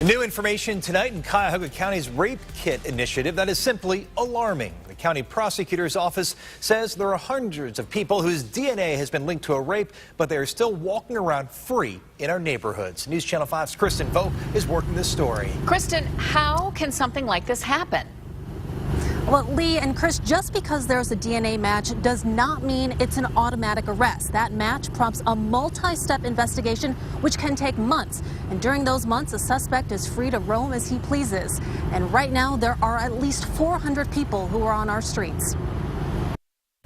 New information tonight in Cuyahoga County's rape kit initiative that is simply alarming. The county prosecutor's office says there are hundreds of people whose DNA has been linked to a rape, but they are still walking around free in our neighborhoods. News Channel 5's Kristen Vo is working this story. Kristen, how can something like this happen? Well, Lee and Chris, just because there's a DNA match does not mean it's an automatic arrest. That match prompts a multi-step investigation, which can take months. And during those months, a suspect is free to roam as he pleases. And right now, there are at least 400 people who are on our streets.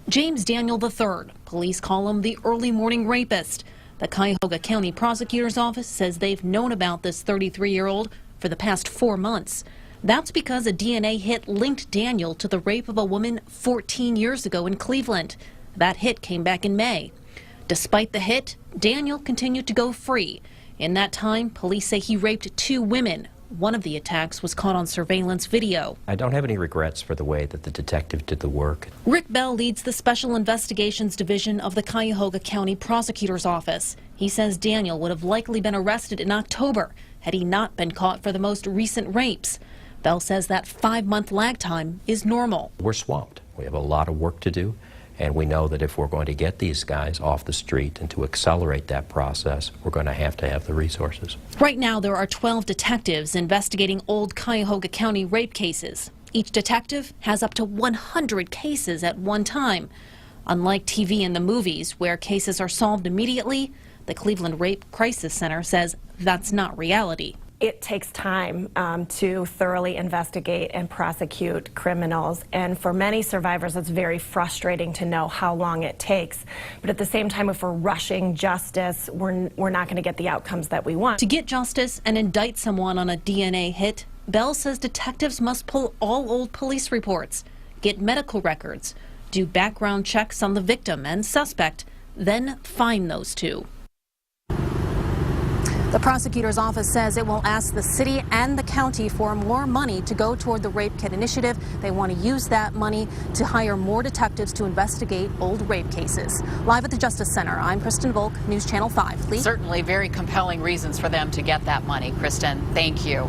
James Daniel III, police call him the early morning rapist. The Cuyahoga County Prosecutor's Office says they've known about this 33-year-old for the past 4 months. That's because a DNA hit linked Daniel to the rape of a woman 14 years ago in Cleveland. That hit came back in May. Despite the hit, Daniel continued to go free. In that time, police say he raped 2 women. One of the attacks was caught on surveillance video. I don't have any regrets for the way that the detective did the work. Rick Bell leads the Special Investigations Division of the Cuyahoga County Prosecutor's Office. He says Daniel would have likely been arrested in October had he not been caught for the most recent rapes. Bell says that 5-month lag time is normal. We're swamped. We have a lot of work to do, and we know that if we're going to get these guys off the street and to accelerate that process, we're going to have the resources. Right now, there are 12 detectives investigating old Cuyahoga County rape cases. Each detective has up to 100 cases at one time. Unlike TV and the movies, where cases are solved immediately, the Cleveland Rape Crisis Center says that's not reality. It takes time to thoroughly investigate and prosecute criminals, and for many survivors it's very frustrating to know how long it takes. But at the same time, if we're rushing justice, we're not going to get the outcomes that we want. To get justice and indict someone on a DNA hit, Bell says detectives must pull all old police reports, get medical records, do background checks on the victim and suspect, then find those two. The prosecutor's office says it will ask the city and the county for more money to go toward the rape kit initiative. They want to use that money to hire more detectives to investigate old rape cases. Live at the Justice Center, I'm Kristen Volk, News Channel 5. Lee? Certainly very compelling reasons for them to get that money, Kristen. Thank you.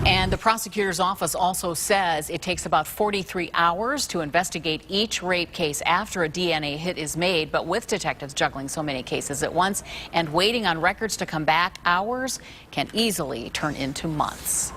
And the prosecutor's office also says it takes about 43 hours to investigate each rape case after a DNA hit is made. But with detectives juggling so many cases at once and waiting on records to come back, hours can easily turn into months.